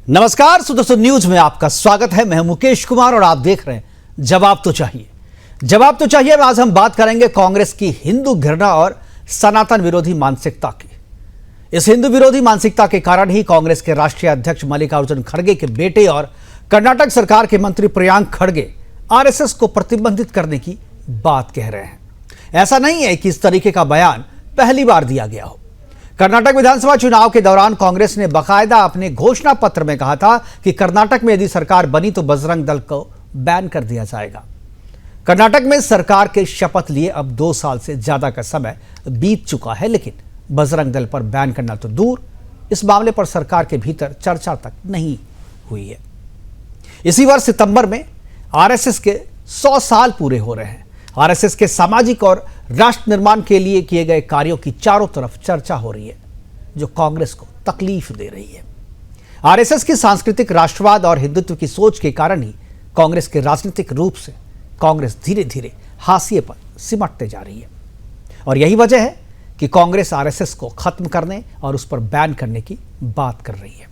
नमस्कार सुदर्शन न्यूज में आपका स्वागत है। मैं मुकेश कुमार और आप देख रहे हैं जवाब तो चाहिए। जवाब तो चाहिए में आज हम बात करेंगे कांग्रेस की हिंदू घृणा और सनातन विरोधी मानसिकता की। इस हिंदू विरोधी मानसिकता के कारण ही कांग्रेस के राष्ट्रीय अध्यक्ष मल्लिकार्जुन खड़गे के बेटे और कर्नाटक सरकार के मंत्री प्रियांक खड़गे आरएसएस को प्रतिबंधित करने की बात कह रहे हैं। ऐसा नहीं है कि इस तरीके का बयान पहली बार दिया गया हो। कर्नाटक विधानसभा चुनाव के दौरान कांग्रेस ने बाकायदा अपने घोषणा पत्र में कहा था कि कर्नाटक में यदि सरकार बनी तो बजरंग दल को बैन कर दिया जाएगा। कर्नाटक में सरकार के शपथ लिए अब 2 साल से ज्यादा का समय बीत चुका है, लेकिन बजरंग दल पर बैन करना तो दूर, इस मामले पर सरकार के भीतर चर्चा तक नहीं हुई है। इसी वर्ष सितंबर में आरएसएस के 100 साल पूरे हो रहे हैं। आरएसएस के सामाजिक और राष्ट्र निर्माण के लिए किए गए कार्यों की चारों तरफ चर्चा हो रही है, जो कांग्रेस को तकलीफ दे रही है। आरएसएस की सांस्कृतिक राष्ट्रवाद और हिंदुत्व की सोच के कारण ही कांग्रेस के राजनीतिक रूप से कांग्रेस धीरे धीरे हाशिए पर सिमटते जा रही है। और यही वजह है कि कांग्रेस आरएसएस को खत्म करने और उस पर बैन करने की बात कर रही है।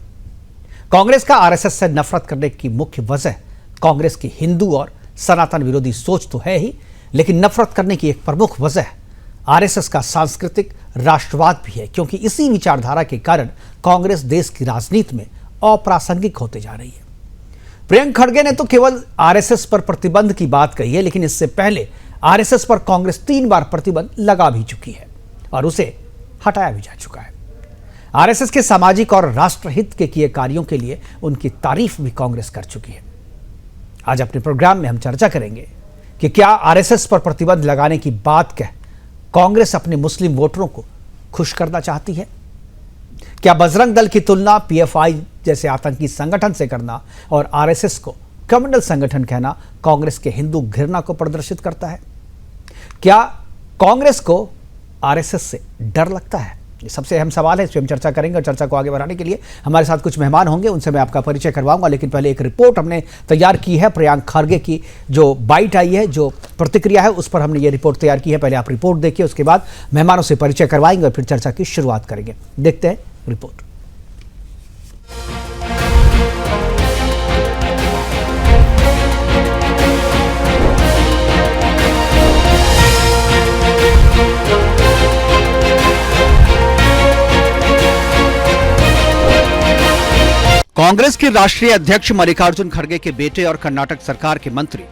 कांग्रेस का आरएसएस से नफरत करने की मुख्य वजह कांग्रेस की हिंदू और सनातन विरोधी सोच तो है ही, लेकिन नफरत करने की एक प्रमुख वजह आरएसएस का सांस्कृतिक राष्ट्रवाद भी है, क्योंकि इसी विचारधारा के कारण कांग्रेस देश की राजनीति में अप्रासंगिक होते जा रही है। प्रियंक खड़गे ने तो केवल आरएसएस पर प्रतिबंध की बात कही है, लेकिन इससे पहले आरएसएस पर कांग्रेस 3 बार प्रतिबंध लगा भी चुकी है और उसे हटाया भी जा चुका है। आरएसएस के सामाजिक और राष्ट्रहित के किए कार्यों के लिए उनकी तारीफ भी कांग्रेस कर चुकी है। आज अपने प्रोग्राम में हम चर्चा करेंगे कि क्या आरएसएस पर प्रतिबंध लगाने की बात कह कांग्रेस अपने मुस्लिम वोटरों को खुश करना चाहती है। क्या बजरंग दल की तुलना पीएफआई जैसे आतंकी संगठन से करना और आरएसएस को कम्युनल संगठन कहना कांग्रेस के हिंदू घृणा को प्रदर्शित करता है। क्या कांग्रेस को आरएसएस से डर लगता है? ये सबसे अहम सवाल है, इस पर हम चर्चा करेंगे। और चर्चा को आगे बढ़ाने के लिए हमारे साथ कुछ मेहमान होंगे, उनसे मैं आपका परिचय करवाऊंगा। लेकिन पहले एक रिपोर्ट हमने तैयार की है। प्रियांक खड़गे की जो बाइट आई है, जो प्रतिक्रिया है, उस पर हमने ये रिपोर्ट तैयार की है। पहले आप रिपोर्ट देखिए, उसके बाद मेहमानों से परिचय करवाएंगे और फिर चर्चा की शुरुआत करेंगे। देखते हैं रिपोर्ट। कांग्रेस के राष्ट्रीय अध्यक्ष मल्लिकार्जुन खड़गे के बेटे और कर्नाटक सरकार के मंत्री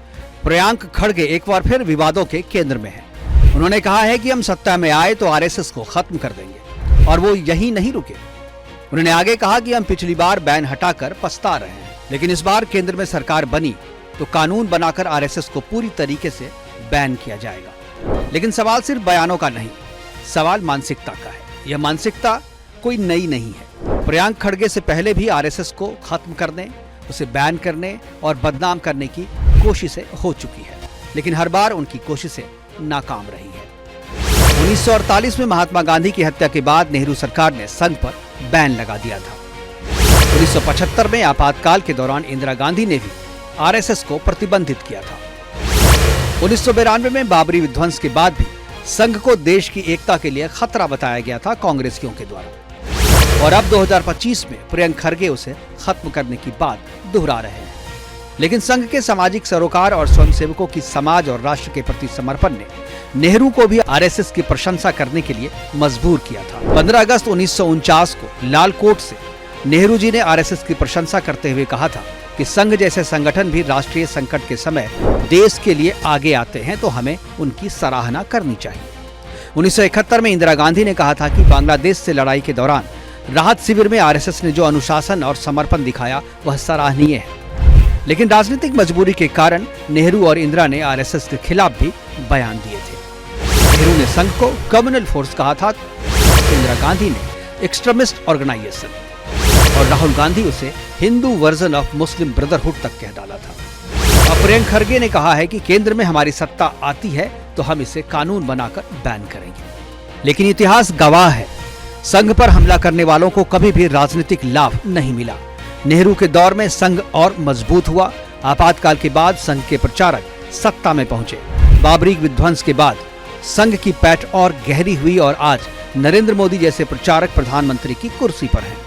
प्रियांक खड़गे एक बार फिर विवादों के केंद्र में हैं। उन्होंने कहा है कि हम सत्ता में आए तो आरएसएस को खत्म कर देंगे, और वो यही नहीं रुके। उन्होंने आगे कहा कि हम पिछली बार बैन हटाकर पछता रहे हैं, लेकिन इस बार केंद्र में सरकार बनी तो कानून बनाकर आरएसएस को पूरी तरीके से बैन किया जाएगा। लेकिन सवाल सिर्फ बयानों का नहीं, सवाल मानसिकता का है। यह मानसिकता कोई नई नहीं है। प्रियांक खड़गे से पहले भी आरएसएस को खत्म करने, उसे बैन करने और बदनाम करने की कोशिशें हो चुकी है, लेकिन हर बार उनकी कोशिशें नाकाम रही है। 1948 में महात्मा गांधी की हत्या के बाद नेहरू सरकार ने संघ पर बैन लगा दिया था। 1975 में आपातकाल के दौरान इंदिरा गांधी ने भी आरएसएस को प्रतिबंधित किया था। 1992 में बाबरी विध्वंस के बाद भी संघ को देश की एकता के लिए खतरा बताया गया था कांग्रेसियों के द्वारा, और अब 2025 में प्रियंक खड़गे उसे खत्म करने की बात दोहरा रहे हैं। लेकिन संघ के सामाजिक सरोकार और स्वयंसेवकों की समाज और राष्ट्र के प्रति समर्पण ने नेहरू को भी आरएसएस की प्रशंसा करने के लिए मजबूर किया था। 15 अगस्त 1949 को लालकोट से नेहरू जी ने आरएसएस की प्रशंसा करते हुए कहा था कि संघ जैसे संगठन भी राष्ट्रीय संकट के समय देश के लिए आगे आते हैं तो हमें उनकी सराहना करनी चाहिए। 1971 में इंदिरा गांधी ने कहा था कि बांग्लादेश से लड़ाई के दौरान राहत शिविर में आरएसएस ने जो अनुशासन और समर्पण दिखाया वह सराहनीय है, लेकिन राजनीतिक मजबूरी के कारण नेहरू और इंदिरा ने आरएसएस के खिलाफ भी बयान दिए थे। नेहरू ने संघ को कम्युनल फोर्स कहा था, इंदिरा गांधी ने एक्सट्रीमिस्ट ऑर्गेनाइजेशन, और राहुल गांधी उसे Hindu version of Muslim brotherhood तक कह डाला था। अब प्रियंक खड़गे ने कहा है कि केंद्र में हमारी सत्ता आती है तो हम इसे कानून बनाकर बैन करेंगे। लेकिन इतिहास गवाह है, संघ पर हमला करने वालों को कभी भी राजनीतिक लाभ नहीं मिला। नेहरू के दौर में संघ और मजबूत हुआ। आपातकाल के बाद संघ के प्रचारक सत्ता में पहुंचे। बाबरी विध्वंस के बाद संघ की पैठ और गहरी हुई और आज नरेंद्र मोदी जैसे प्रचारक प्रधानमंत्री की कुर्सी पर हैं।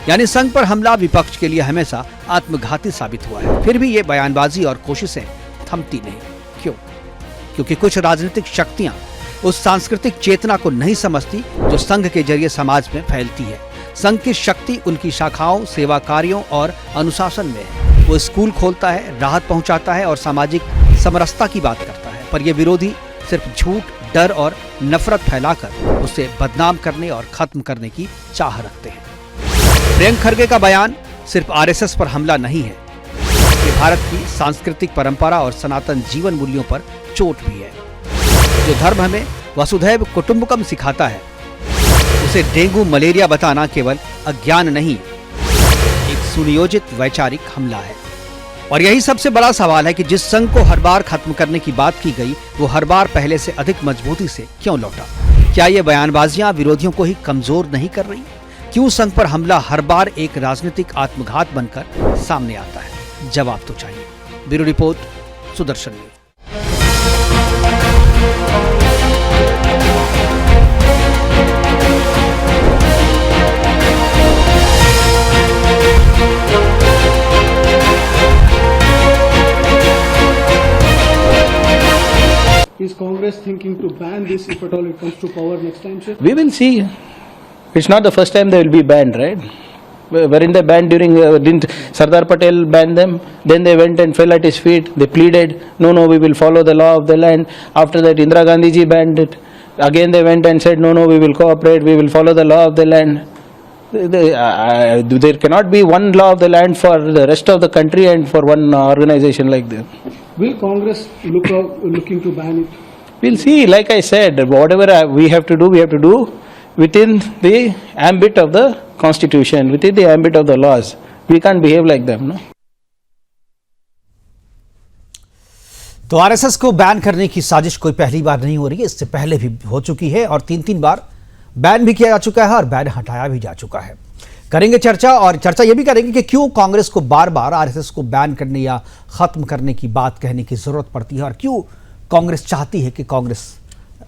यानी संघ पर हमला विपक्ष के लिए हमेशा आत्मघाती साबित हुआ है। फिर भी ये बयानबाजी और कोशिशें थमती नहीं। क्यों? क्योंकि कुछ राजनीतिक शक्तियां उस सांस्कृतिक चेतना को नहीं समझती जो संघ के जरिए समाज में फैलती है। संघ की शक्ति उनकी शाखाओं, सेवा कार्यों और अनुशासन में है। वो स्कूल खोलता है, राहत पहुंचाता है और सामाजिक समरसता की बात करता है, पर ये विरोधी सिर्फ झूठ, डर और नफरत फैलाकर उसे बदनाम करने और खत्म करने की चाह रखते हैं। प्रियंक खरगे का बयान सिर्फ आरएसएस पर हमला नहीं है, ये भारत की सांस्कृतिक परंपरा और सनातन जीवन मूल्यों पर चोट भी है। जो धर्म हमें वसुधैव कुटुंबकम सिखाता है, उसे डेंगू मलेरिया बताना केवल अज्ञान नहीं, एक सुनियोजित वैचारिक हमला है। और यही सबसे बड़ा सवाल है कि जिस संघ को हर बार खत्म करने की बात की गई, वो हर बार पहले से अधिक मजबूती से क्यों लौटा? क्या ये बयानबाजियां विरोधियों को ही कमजोर नहीं कर रही? क्यों संघ पर हमला हर बार एक राजनीतिक आत्मघात बनकर सामने आता है? जवाब तो चाहिए। Bureau report, Sudarshan news. Is Congress thinking to ban this if at all it comes to power next time, sir? We will see. It's not the first time they will be banned, right? Weren't they banned during, didn't Sardar Patel ban them? Then they went and fell at his feet. They pleaded, no, we will follow the law of the land. After that, Indira Gandhi ji banned it. Again they went and said, no, we will cooperate, we will follow the law of the land. There cannot be one law of the land for the rest of the country and for one organization like this. Will Congress looking to ban it? We'll see. Like I said, whatever we have to do within the ambit of the constitution, within the ambit of the laws. We can't behave like them, no? तो RSS को ban करने की साजिश कोई पहली बार नहीं हो रही है, इससे पहले भी हो चुकी है और तीन बार बैन भी किया जा चुका है और बैन हटाया भी जा चुका है। करेंगे चर्चा, और चर्चा ये भी करेंगे कि क्यों कांग्रेस को बार बार आरएसएस को बैन करने या खत्म करने की बात कहने की जरूरत पड़ती है और क्यों कांग्रेस चाहती है कि कांग्रेस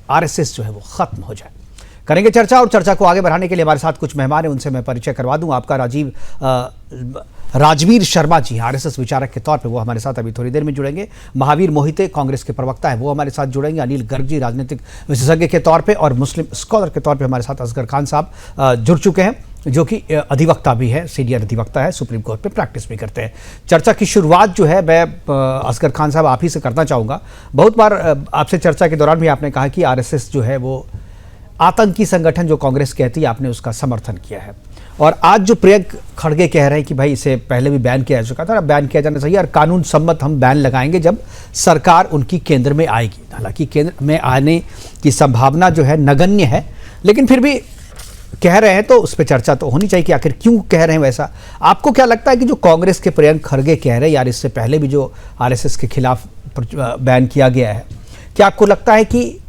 आरएसएस जो है वो खत्म हो जाए। करेंगे चर्चा, और चर्चा को आगे बढ़ाने के लिए हमारे साथ कुछ मेहमान हैं, उनसे मैं परिचय करवा दूं। आपका राजवीर शर्मा जी आरएसएस विचारक के तौर पे वो हमारे साथ अभी थोड़ी देर में जुड़ेंगे। महावीर मोहिते कांग्रेस के प्रवक्ता है, वो हमारे साथ जुड़ेंगे। अनिल गर्ग जी राजनीतिक विशेषज्ञ के तौर पे और मुस्लिम स्कॉलर के तौर पे हमारे साथ असगर खान साहब जुड़ चुके हैं, जो कि अधिवक्ता भी है, सीनियर अधिवक्ता है, सुप्रीम कोर्ट पे प्रैक्टिस भी करते हैं। चर्चा की शुरुआत जो है मैं असगर खान साहब आप ही से करना चाहूँगा। बहुत बार आपसे चर्चा के दौरान भी आपने कहा कि आरएसएस जो है वो आतंकी संगठन जो कांग्रेस कहती है, आपने उसका समर्थन किया है। और आज जो प्रियंक खड़गे कह रहे हैं कि भाई इसे पहले भी बैन किया जा चुका था, अब बैन किया जाना चाहिए और कानून सम्मत हम बैन लगाएंगे जब सरकार उनकी केंद्र में आएगी। हालांकि केंद्र में आने की संभावना जो है नगण्य है, लेकिन फिर भी कह रहे हैं तो उस पर चर्चा तो होनी चाहिए कि आखिर क्यों कह रहे हैं वैसा। आपको क्या लगता है कि जो कांग्रेस के प्रियंक खड़गे कह रहे हैं, यार इससे पहले भी जो आरएसएस के खिलाफ बैन किया गया है, क्या आपको लगता है कि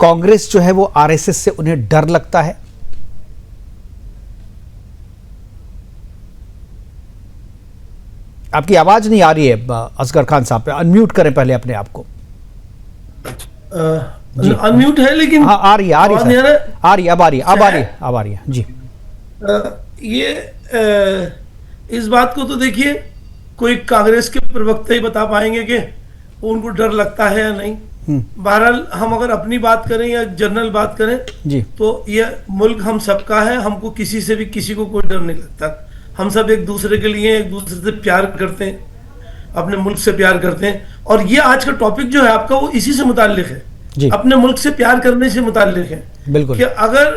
कांग्रेस जो है वो आरएसएस से उन्हें डर लगता है? आपकी आवाज नहीं आ रही है असगर खान साहब, पे अनम्यूट करें पहले अपने आप को। अनम्यूट है लेकिन हाँ आ रही है, आ रही है, अब आ रही है जी। इस बात को तो देखिए कोई कांग्रेस के प्रवक्ता ही बता पाएंगे कि उनको डर लगता है या नहीं। बहरहाल हम अगर अपनी बात करें या जनरल बात करें जी, तो यह मुल्क हम सबका है, हमको किसी से भी किसी को कोई डर नहीं लगता। हम सब एक दूसरे के लिए एक दूसरे से प्यार करते हैं, अपने मुल्क से प्यार करते हैं। और ये आज का टॉपिक जो है आपका वो इसी से मुताल्लिक है जी, अपने मुल्क से प्यार करने से मुताल्लिक है। बिल्कुल कि अगर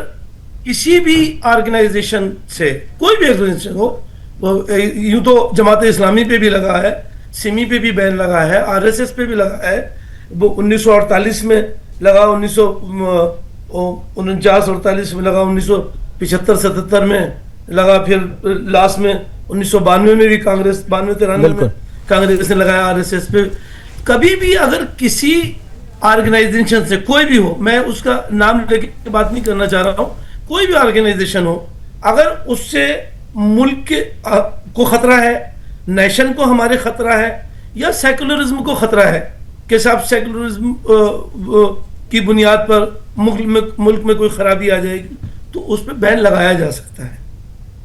किसी भी ऑर्गेनाइजेशन से कोई भी ऑर्गेनाइजेशन हो, यूं तो जमात इस्लामी पे भी लगा है, सिमी पे भी बैन लगा है, आरएसएस पे भी लगा है, वो 1948 में लगा, 1949-48 में लगा, 1975-77 में लगा, फिर लास्ट में 1992 में भी कांग्रेस 92-93 में कांग्रेस ने लगाया आरएसएस पे। कभी भी अगर किसी ऑर्गेनाइजेशन से कोई भी हो, मैं उसका नाम लेके बात नहीं करना चाह रहा हूं, कोई भी ऑर्गेनाइजेशन हो, अगर उससे मुल्क को खतरा है, नेशन को हमारे खतरा है, या सेकुलरिज्म को खतरा है कि साहब सेकुलरिज्म की बुनियाद पर मुल्क में कोई खराबी आ जाएगी, तो उस पर बैन लगाया जा सकता है।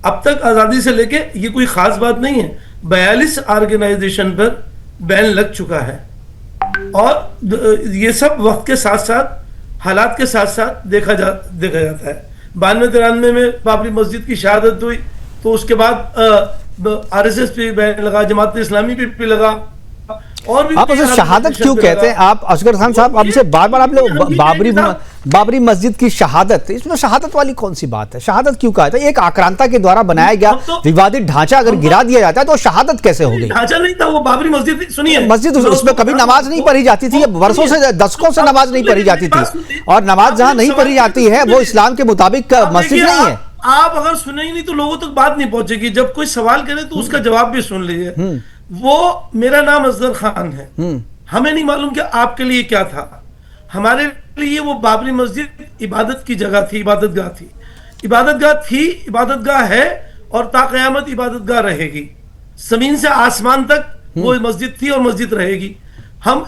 अब तक आजादी से लेके ये कोई खास बात नहीं है, 42 ऑर्गेनाइजेशन पर बैन लग चुका है और ये सब वक्त के साथ साथ हालात के साथ साथ देखा जाता है। 92-93 में बाबरी मस्जिद की शहादत हुई तो उसके बाद आरएसएस पे बैन लगा, जमात इस्लामी पे लगा। और भी आप उसे शहादत क्यों कहते हैं? आप असगर खान साहब, आपसे बार बार आप लोग बाबरी मस्जिद की शहादत, इसमें शहादत वाली कौन सी बात है? शहादत क्यों कहा था? एक आक्रांता के द्वारा बनाया गया विवादित ढांचा अगर गिरा दिया जाता है तो शहादत कैसे हो गई? ढांचा नहीं था वो, बाबरी मस्जिद। सुनिए, मस्जिद उसमें कभी नमाज नहीं पढ़ी जाती थी, वर्षों से दशकों से नमाज नहीं पढ़ी जाती थी, और नमाज जहां नहीं पढ़ी जाती है वो इस्लाम के मुताबिक मस्जिद नहीं है। आप अगर सुने ही नहीं तो लोगों तक बात नहीं पहुंचेगी। जब कोई सवाल करे तो उसका जवाब भी सुन लीजिए। वो मेरा नाम असगर खान है, हमें नहीं मालूम कि आपके लिए क्या था। हमारे लिए वो बाबरी मस्जिद इबादत की जगह थी, इबादतगाह थी, इबादतगाह है और ताक़यामत इबादतगाह रहेगी। जमीन से आसमान तक वो मस्जिद थी और मस्जिद रहेगी।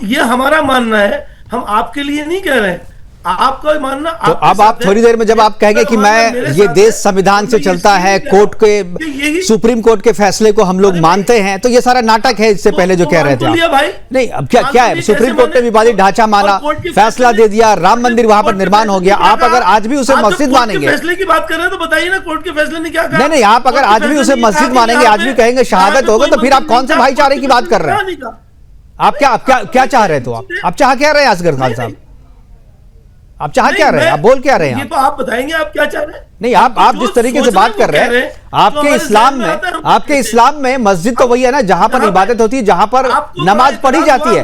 ये हमारा मानना है, हम आपके लिए नहीं कह रहे हैं, आपका मानना। तो अब आप थोड़ी देर में जब आप कहेंगे कि मैं ये देश संविधान से चलता है, कोर्ट के, सुप्रीम कोर्ट के फैसले को हम लोग मानते हैं, तो ये सारा नाटक है। इससे पहले जो कह रहे थे आप, नहीं, अब क्या है, सुप्रीम कोर्ट ने विवादित ढांचा माना, फैसला दे दिया, राम मंदिर वहां पर निर्माण हो गया। आप अगर आज भी उसे मस्जिद मानेंगे, फैसले की बात कर रहे हैं तो बताइए ना, कोर्ट के फैसले ने क्या कहा? नहीं, आप अगर आज भी उसे मस्जिद मानेंगे, आज भी कहेंगे शहादत होगा, तो फिर आप कौन से भाईचारे की बात कर रहे हैं? आप क्या चाह रहे थे? आप चाह क्या रहे हैं असगर खान साहब? आप चाह क्या रहे हैं? आप बोल क्या रहे हैं? ये तो आप बताएंगे आप क्या चाह रहे हैं। नहीं, आप जिस तरीके से बात कर रहे हैं, आपके इस्लाम में मस्जिद तो वही है ना जहां पर इबादत होती है, जहां पर नमाज पढ़ी जाती है।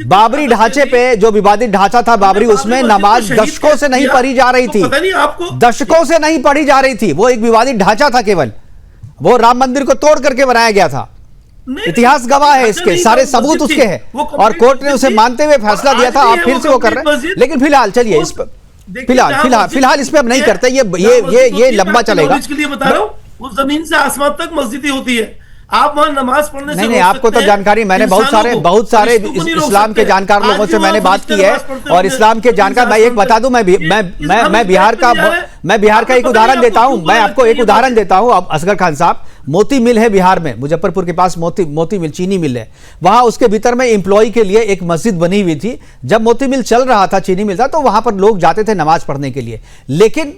बाबरी ढांचे पे जो विवादित ढांचा था बाबरी, उसमें नमाज दशकों से नहीं पढ़ी जा रही थी, दशकों से नहीं पढ़ी जा रही थी। वो एक विवादित ढांचा था, केवल वो राम मंदिर को तोड़ करके बनाया गया था। इतिहास गवाह है इसके, सारे सबूत उसके हैं, और कोर्ट ने उसे मानते हुए फैसला दिया था। आप फिर से वो कर रहे हैं, लेकिन फिलहाल चलिए इस पर, फिलहाल इस पे अब नहीं करते, ये लंबा चलेगा। के लिए बता रहा हूं, वो जमीन से आसमान तक मस्जिद होती है। आप वहां नमाज पढ़ने से नहीं, आपको तो जानकारी, मैंने बहुत सारे इस्लाम के जानकार लोगों से मैंने बात की है, और इस्लाम के जानकार, मैं एक बता दूं, मैं बिहार का एक उदाहरण देता हूं, मैं आपको एक उदाहरण देता हूं। अब असगर खान साहब, मोती मिल है बिहार में, मुजफ्फरपुर के पास मोती मिल, चीनी मिल है, वहां उसके भीतर में एम्प्लॉय के लिए एक मस्जिद बनी हुई थी। जब मोती मिल चल रहा था, चीनी मिल था, तो वहां पर लोग जाते थे नमाज पढ़ने के लिए, लेकिन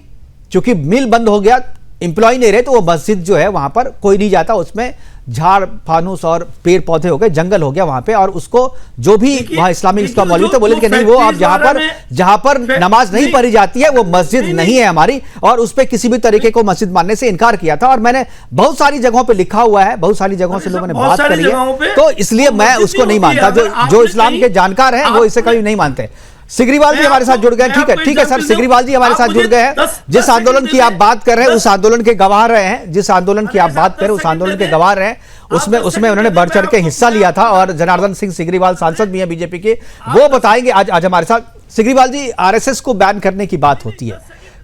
चूंकि मिल बंद हो गया, एम्प्लॉय नहीं रहे, तो वो मस्जिद जो है वहां पर कोई नहीं जाता, उसमें झाड़ फानूस और पेड़ पौधे हो गए, जंगल हो गया वहां पे, और उसको जो भी वहां इस्लामिक इसका मौलवी थे बोले कि नहीं, वो आप जहां पर नमाज नहीं पढ़ी जाती है वो मस्जिद नहीं है हमारी, और उस पर किसी भी तरीके को मस्जिद मानने से इनकार किया था। और मैंने बहुत सारी जगहों पे लिखा हुआ है, बहुत सारी जगहों से लोगों ने बात करी है, तो इसलिए मैं उसको नहीं मानता। जो इस्लाम के जानकार हैं वो इसे कभी नहीं मानते। सिग्रीवाल जी हमारे साथ जुड़ गए, ठीक है सर, सिग्रीवाल जी हमारे साथ जुड़ गए हैं। जिस आंदोलन की आप बात कर रहे हैं उस आंदोलन के गवाह रहे हैं, जिस आंदोलन की आप बात कर रहे हैं उस आंदोलन के गवाह रहे हैं, उसमें उन्होंने बढ़ चढ़ के हिस्सा लिया था, और जनार्दन सिंह सिग्रीवाल सांसद भी हैं बीजेपी के, वो बताएंगे आज हमारे साथ। सिग्रीवाल जी, आरएसएस को बैन करने की बात होती है,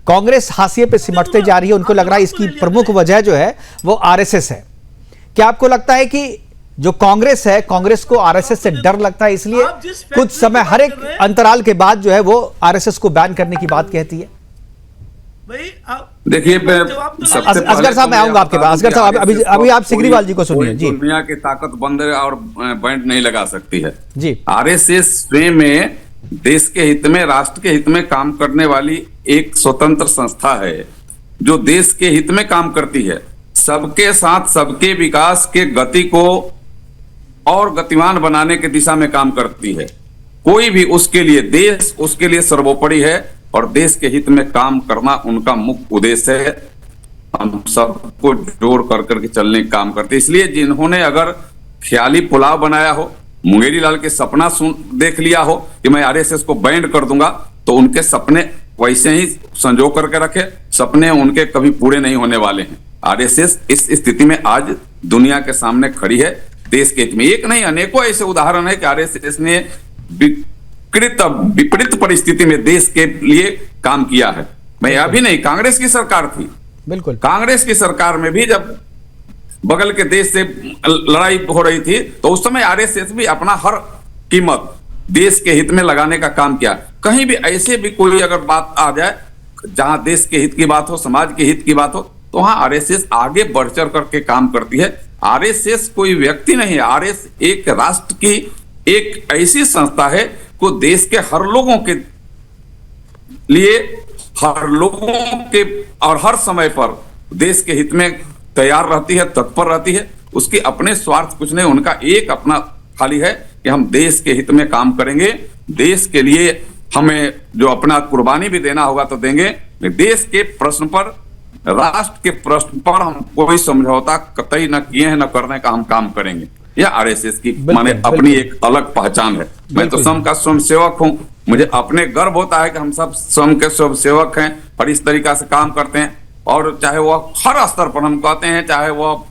कांग्रेस हाशिए पे सिमटते जा रही है, उनको लग रहा है इसकी प्रमुख वजह जो है वो आरएसएस है। क्या आपको लगता है कि जो कांग्रेस है, कांग्रेस को आरएसएस से डर लगता है, इसलिए कुछ समय, हर एक अंतराल के बाद जो है वो आरएसएस को बैन करने की बात कहती है? देखिए, असगर साहब मैं आऊंगा आपके पास। असगर साहब, अभी आप सिग्रीवाल जी को सुनिए जी। दुनिया की ताकत बंद और बैंड नहीं लगा सकती है जी। आरएसएस स्वयं में देश के हित में, राष्ट्र के हित में काम करने वाली एक स्वतंत्र संस्था है, जो देश के हित में काम करती है, सबके साथ सबके विकास के गति को और गतिमान बनाने की दिशा में काम करती है। कोई भी उसके लिए, देश उसके लिए सर्वोपरि है, और देश के हित में काम करना उनका मुख्य उद्देश्य है। हम सबको जोड़ कर करके चलने का काम करते, इसलिए जिन्होंने अगर ख्याली पुलाव बनाया हो, मुंगेरी लाल के सपना देख लिया हो कि मैं आरएसएस को बैंड कर दूंगा, तो उनके सपने वैसे ही संजो करके रखे, सपने उनके कभी पूरे नहीं होने वाले हैं। आरएसएस इस स्थिति में आज दुनिया के सामने खड़ी है, देश के हित में। एक नहीं, अनेकों ऐसे उदाहरण है कि आरएसएस ने विपरीत परिस्थिति में देश के लिए काम किया है। मैं अभी नहीं, कांग्रेस की सरकार थी, बिल्कुल कांग्रेस की सरकार में भी जब बगल के देश से लड़ाई हो रही थी, तो उस समय आरएसएस भी अपना हर कीमत देश के हित में लगाने का काम किया। कहीं भी ऐसे भी कोई अगर बात आ जाए जहां देश के हित की बात हो, समाज के हित की बात हो, तो वहां आरएसएस आगे बढ़ चढ़ करके काम करती है। आरएसएस कोई व्यक्ति नहीं है, आरएस एक राष्ट्र की एक ऐसी संस्था है को देश के हर लोगों के लिए, हर लोगों के और हर समय पर देश के हित में तैयार रहती है, तत्पर रहती है। उसके अपने स्वार्थ कुछ नहीं, उनका एक अपना खाली है कि हम देश के हित में काम करेंगे, देश के लिए हमें जो अपना कुर्बानी भी देना होगा तो देंगे। देश के प्रश्न पर, राष्ट्र के प्रश्न पर हम कोई समझौता कतई न किए हैं, न करने का हम काम करेंगे। यह आरएसएस की माने अपनी एक अलग पहचान है। मैं तो स्वयं का स्वयं सेवक हूं, मुझे अपने गर्व होता है कि हम सब स्वयं के स्वयं सेवक हैं और इस तरीका से काम करते हैं। और चाहे वह हर स्तर पर हम कहते हैं, चाहे वह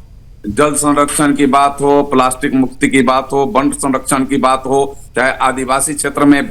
जल संरक्षण की बात हो, प्लास्टिक मुक्ति की बात हो, वन संरक्षण की बात हो, चाहे आदिवासी क्षेत्र में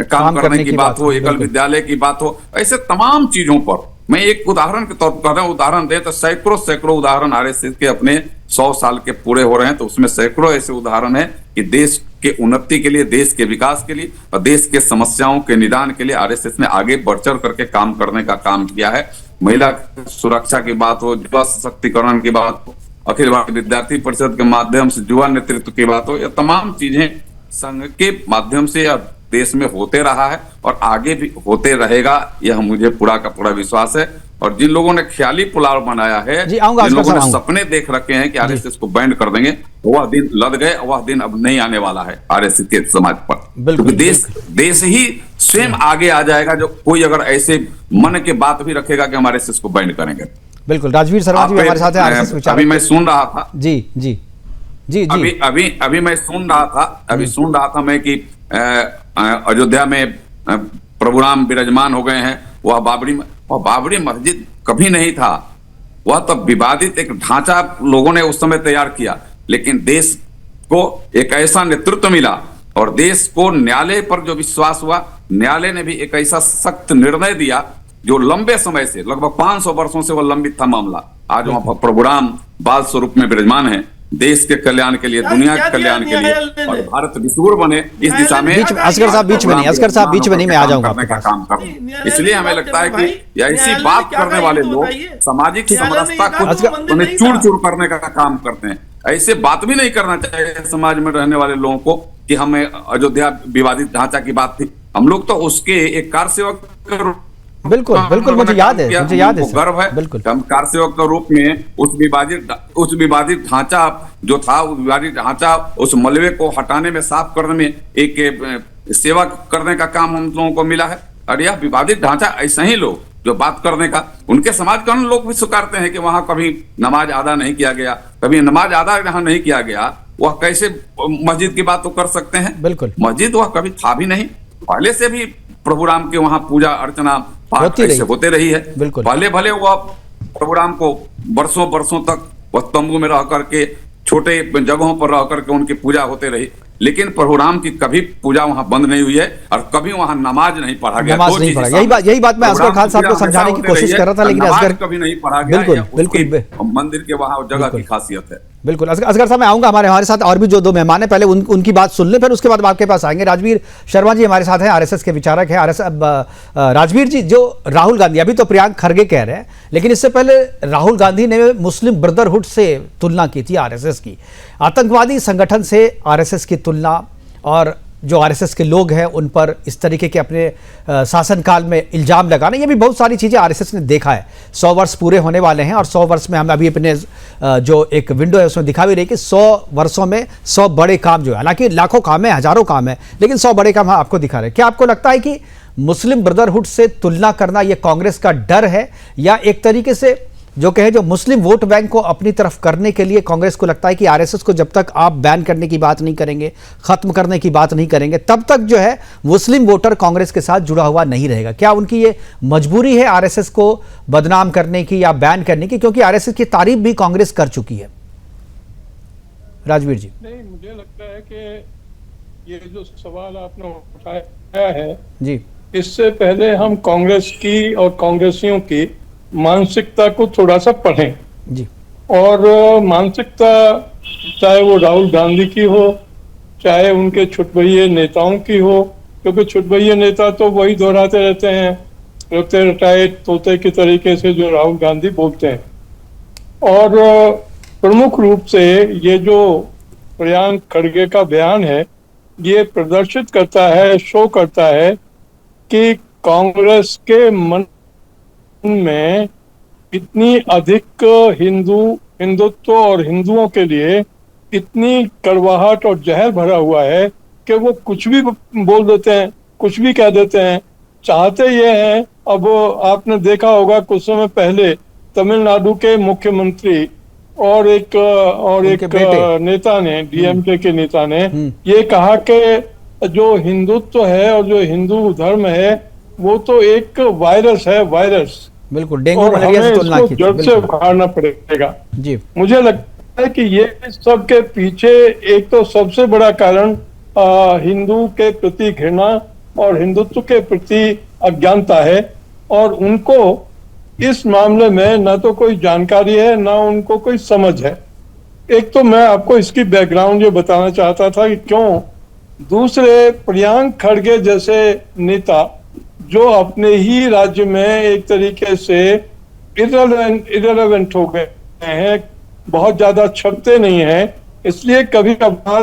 काम करने की बात हो, एकल विद्यालय की बात हो, ऐसे तमाम चीजों पर मैं एक उदाहरण के तौर पर उदाहरण दे तो सैकड़ों उदाहरण आरएसएस के अपने 100 साल के पूरे हो रहे हैं, तो उसमें सैकड़ों ऐसे उदाहरण है कि देश के उन्नति के लिए, देश के विकास के लिए और देश के समस्याओं के निदान के लिए आरएसएस ने आगे बढ़ चढ़ करके काम करने का काम किया है। महिला सुरक्षा की बात हो, युवा सशक्तिकरण की बात हो, अखिल भारतीय विद्यार्थी परिषद के माध्यम से युवा नेतृत्व की बात हो, यह तमाम चीजें संघ के माध्यम से देश में होते रहा है और आगे भी होते रहेगा, यह मुझे पूरा का पूरा विश्वास है। और जिन लोगों ने ख्याली पुलाव बनाया है, जिन लोगों ने सपने देख रखे हैं कि आरएसएस को बैंड कर देंगे, वह दिन लद गए, वह दिन अब नहीं आने वाला है आरएसएस के समाज पर। क्योंकि देश ही स्वयं आगे आ जाएगा जो कोई अगर ऐसे मन के बात भी रखेगा कि हम आरएसएस को बैंड करेंगे। बिल्कुल, राजवीर शर्मा जी हमारे साथ हैं, आरएसएस विचारक। अभी मैं सुन रहा था, जी अभी मैं सुन रहा था मैं कि अयोध्या में प्रभु राम विराजमान हो गए हैं। वह बाबरी मस्जिद कभी नहीं था, वह तो विवादित एक ढांचा लोगों ने उस समय तैयार किया, लेकिन देश को एक ऐसा नेतृत्व मिला और देश को न्यायालय पर जो विश्वास हुआ, न्यायालय ने भी एक ऐसा सख्त निर्णय दिया जो लंबे समय से, लगभग 500 वर्षों से वह लंबित था मामला। आज वहां पर प्रभु राम बाल स्वरूप में विराजमान है, देश के कल्याण के लिए, दुनिया के कल्याण के लिए, और भारत विश्वगुरु बने इस दिशा में। असगर साहब बीच में नहीं, मैं आ जाऊंगा करने का काम कर। इसलिए हमें लगता है कि ऐसी बात करने वाले लोग सामाजिक समरसता को चूर करने का काम करते हैं। ऐसे बात भी नहीं करना चाहिए समाज में रहने वाले लोगों को कि हमें अयोध्या विवादित ढांचा की बात थी। हम लोग तो उसके एक कार सेवक, बिल्कुल मुझे याद है गर्व है। बिल्कुल, हम कार सेवक के रूप में उस विवादित ढांचा जो था, उस विवादित ढांचा, उस मलबे को हटाने में, साफ करने में एक सेवा करने का काम हम लोगों को मिला है। और यह विवादित ढांचा ऐसा ही लोग जो बात करने का, उनके समाज के लोग भी स्वीकारते हैं कि वहां कभी नमाज अदा नहीं किया गया, कभी नमाज अदा जहां नहीं किया गया, वह कैसे मस्जिद की बात तो कर सकते हैं? बिल्कुल, मस्जिद वह कभी था भी नहीं, पहले से भी प्रभु राम के वहां पूजा अर्चना होते रही है। पहले भले वह प्रभु राम को वर्षों तक वह तंबू में रह करके, छोटे जगहों पर रह करके उनकी पूजा होते रही, लेकिन प्रभु राम की कभी पूजा वहां बंद नहीं हुई है और कभी वहां नमाज नहीं पढ़ा गया। यही बात मैं असगर खान साहब को समझाने की कोशिश कर रहा था, लेकिन असगर कभी नहीं पढ़ा गया। बिल्कुल मंदिर के वहां जगह की खासियत है। बिल्कुल, असगर साहब मैं आऊंगा, हमारे साथ और भी जो दो मेहमान हैं, पहले उनकी बात सुन ले, फिर उसके बाद आपके पास आएंगे। राजवीर शर्मा जी हमारे साथ हैं, आरएसएस के विचारक हैं। राजवीर जी, जो राहुल गांधी, अभी तो प्रियंक खरगे कह रहे हैं, लेकिन इससे पहले राहुल गांधी ने मुस्लिम ब्रदरहुड से तुलना की थी आरएसएस की, आतंकवादी संगठन से आरएसएस की तुलना, और जो आरएसएस के लोग हैं उन पर इस तरीके के अपने शासनकाल में इल्जाम लगाना, ये भी बहुत सारी चीज़ें आरएसएस ने देखा है। 100 वर्ष पूरे होने वाले हैं और 100 वर्ष में हम अभी अपने जो एक विंडो है उसमें दिखा भी रही कि 100 वर्षों में 100 बड़े काम जो है, हालांकि लाखों काम है, हजारों काम है, लेकिन 100 बड़े काम आपको दिखा रहे हैं। क्या आपको लगता है कि मुस्लिम ब्रदरहुड से तुलना करना ये कांग्रेस का डर है, या एक तरीके से जो कहे जो मुस्लिम वोट बैंक को अपनी तरफ करने के लिए कांग्रेस को लगता है कि आरएसएस को जब तक आप बैन करने की बात नहीं करेंगे, खत्म करने की बात नहीं करेंगे, तब तक जो है मुस्लिम वोटर कांग्रेस के साथ जुड़ा हुआ नहीं रहेगा? क्या उनकी ये मजबूरी है आरएसएस को बदनाम करने की या बैन करने की, क्योंकि आरएसएस की तारीफ भी कांग्रेस कर चुकी है? राजवीर जी। नहीं, मुझे लगता है कि ये जो सवाल आपने उठाया है जी, इससे पहले हम कांग्रेस की और कांग्रेसियों की मानसिकता को थोड़ा सा पढ़ें जी। और मानसिकता चाहे वो राहुल गांधी की हो, चाहे उनके छुटभइये नेताओं की हो, क्योंकि छुटभइये नेता तो वही दोहराते रहते हैं, रोते रटाए तोते के तरीके से जो राहुल गांधी बोलते हैं। और प्रमुख रूप से ये जो प्रियंक खड़गे का बयान है, ये प्रदर्शित करता है, शो करता है कि कांग्रेस के मन में इतनी अधिक हिंदुत्व और हिंदुओं के लिए इतनी कड़वाहट और जहर भरा हुआ है कि वो कुछ भी बोल देते हैं, कुछ भी कह देते हैं। चाहते ये हैं, अब आपने देखा होगा कुछ समय पहले तमिलनाडु के मुख्यमंत्री और एक नेता ने, डीएमके के नेता ने ये कहा कि जो हिंदुत्व है और जो हिंदू धर्म है वो तो एक वायरस है, वायरस। बिल्कुल, डेंगू मलेरिया से तुलना की, जड़ से उखाड़ना पड़ेगा जी। मुझे लगता है कि ये सब के पीछे एक तो सबसे बड़ा कारण हिंदू के प्रति घृणा और हिंदुत्व के प्रति अज्ञानता है, और उनको इस मामले में न तो कोई जानकारी है ना उनको कोई समझ है। एक तो मैं आपको इसकी बैकग्राउंड ये बताना चाहता था कि क्यों दूसरे प्रियंक खड़गे जैसे नेता जो अपने ही राज्य में एक तरीके से इररिलेवेंट हो गए हैं, बहुत ज्यादा छपते नहीं हैं, इसलिए कभी कभार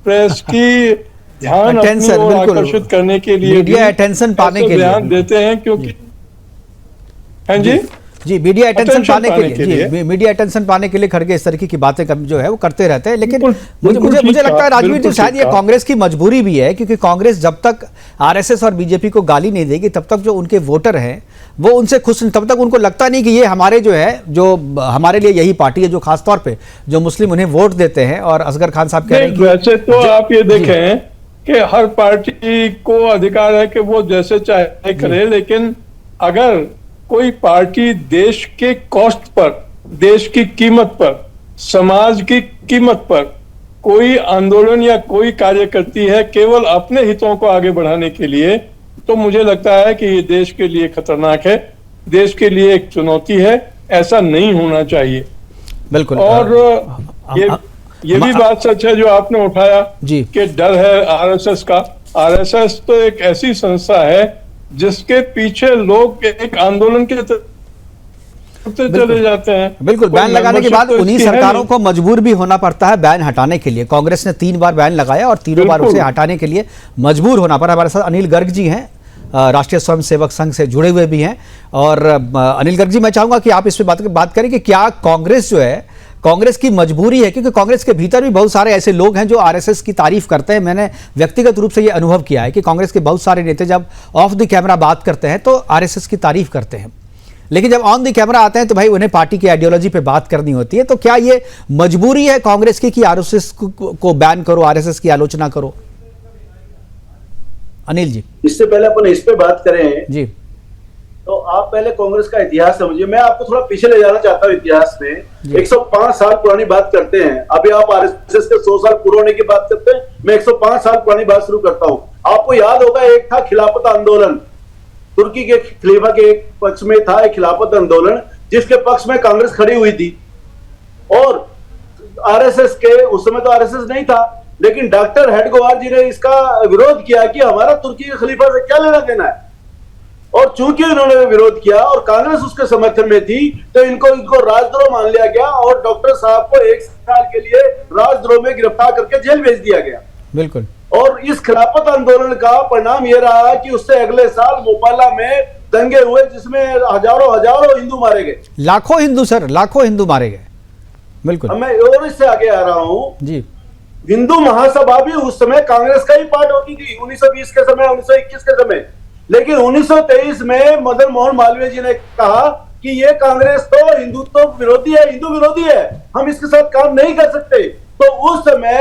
प्रेस की ध्यान अपनी ओर आकर्षित करने के लिए मीडिया अटेंशन पाने के लिए ध्यान देते हैं, क्योंकि हाँ जी मीडिया अटेंशन पाने के लिए मीडिया अटेंशन पाने के लिए खड़गे इस तरीके की बातें जो है वो करते रहते हैं। लेकिन मुझे लगता है राजवीर जी, शायद ये कांग्रेस की मजबूरी भी है, क्योंकि कांग्रेस जब तक आरएसएस और बीजेपी को गाली नहीं देगी तब तक जो उनके वोटर हैं वो उनसे खुश, तब तक उनको लगता नहीं कि ये हमारे जो है, जो हमारे लिए यही पार्टी है जो खासतौर पर जो मुस्लिम उन्हें वोट देते हैं। और असगर खान साहब कह रहे हैं कि वैसे तो आप ये देखें कि हर पार्टी को अधिकार है कि वो जैसे चाहे करे, लेकिन अगर कोई पार्टी देश के कॉस्ट पर, देश की कीमत पर, समाज की कीमत पर कोई आंदोलन या कोई कार्य करती है केवल अपने हितों को आगे बढ़ाने के लिए, तो मुझे लगता है कि ये देश के लिए खतरनाक है, देश के लिए एक चुनौती है। ऐसा नहीं होना चाहिए। बिल्कुल। और ये भी बात सच है जो आपने उठाया कि डर है आरएसएस का। आरएसएस तो एक ऐसी संस्था है जिसके पीछे लोग एक आंदोलन के चले जाते हैं। बिल्कुल, बैन लगाने के बाद उन्हीं सरकारों को मजबूर भी होना पड़ता है बैन हटाने के लिए। कांग्रेस ने 3 बार बैन लगाया और तीनों बार उसे हटाने के लिए मजबूर होना पड़ा। हमारे साथ अनिल गर्ग जी हैं, राष्ट्रीय स्वयंसेवक संघ से जुड़े हुए भी हैं। और अनिल गर्ग जी, मैं चाहूंगा कि आप इस पर बात करें कि क्या कांग्रेस जो है, कांग्रेस की मजबूरी है, क्योंकि कांग्रेस के भीतर भी बहुत सारे ऐसे लोग हैं जो आरएसएस की तारीफ करते हैं। मैंने व्यक्तिगत रूप से ये अनुभव किया है कि कांग्रेस के बहुत सारे नेता जब ऑफ द कैमरा बात करते हैं तो आरएसएस की तारीफ करते हैं, लेकिन जब ऑन द कैमरा आते हैं तो भाई उन्हें पार्टी की आइडियोलॉजी पे बात करनी होती है। तो क्या ये मजबूरी है कांग्रेस की कि आरएसएस को बैन करो, आरएसएस की आलोचना करो? अनिल जी, इससे पहले अपन इस पे बात करें जी, तो आप पहले कांग्रेस का इतिहास समझिए। मैं आपको थोड़ा पीछे ले जाना चाहता हूँ इतिहास में। 105 साल पुरानी बात करते हैं। अभी आप आरएसएस के 100 साल पूरे होने की बात करते हैं, मैं 105 साल पुरानी बात शुरू करता हूँ। आपको याद होगा, एक था खिलाफत आंदोलन, तुर्की के खलीफा के पक्ष में था एक खिलाफत आंदोलन, जिसके पक्ष में कांग्रेस खड़ी हुई थी। और आरएसएस के, उस समय तो आरएसएस नहीं था, लेकिन डॉक्टर हेडगेवार जी ने इसका विरोध किया कि हमारा तुर्की के खलीफा से क्या लेना देना है। और चूंकि उन्होंने विरोध किया और कांग्रेस उसके समर्थन में थी, तो इनको राजद्रोह मान लिया गया और डॉक्टर साहब को 1 साल के लिए राजद्रोह में गिरफ्तार करके जेल भेज दिया गया। बिल्कुल। और इस खिलाफत आंदोलन का परिणाम यह रहा कि उससे अगले साल मोपाला में दंगे हुए, जिसमें हजारों हिंदू मारे गए। लाखों हिंदू सर, लाखों हिंदू मारे गए। बिल्कुल। मैं और इससे आगे आ रहा हूं जी। हिंदू महासभा भी उस समय कांग्रेस का ही पार्ट होती थी, 1920 के समय, 1921 के समय। लेकिन 1923 में मदन मोहन मालवीय जी ने कहा कि ये कांग्रेस तो हिंदुत्व विरोधी है, हिंदू विरोधी है, हम इसके साथ काम नहीं कर सकते। तो उस समय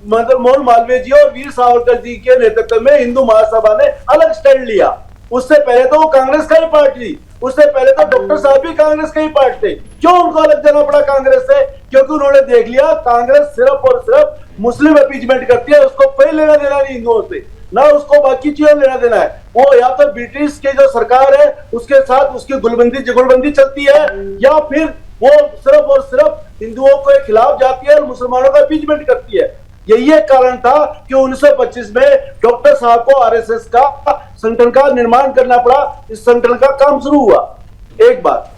मदन मोहन मालवीय जी और वीर सावरकर जी के नेतृत्व में हिंदू महासभा ने अलग स्टैंड लिया। उससे पहले तो वो कांग्रेस का ही पार्ट थी, उससे पहले तो डॉक्टर साहब भी कांग्रेस के ही पार्ट थे। क्यों उनको अलग जाना पड़ा कांग्रेस से? क्योंकि उन्होंने देख लिया कांग्रेस सिर्फ और सिर्फ मुस्लिम अपीजमेंट करती है, उसको कोई लेना देना नहीं हिंदुओं से, ना उसको बाकी चीजों लेना देना है। वो या तो ब्रिटिश के जो सरकार है उसके साथ उसकी जुगलबंदी चलती है, या फिर वो सिर्फ और सिर्फ हिंदुओं के खिलाफ जाती है और मुसलमानों का अपीजमेंट करती है। यही एक कारण था कि 1925 में डॉक्टर साहब को आरएसएस का संगठन का निर्माण करना पड़ा। इस संगठन का काम शुरू हुआ। एक बात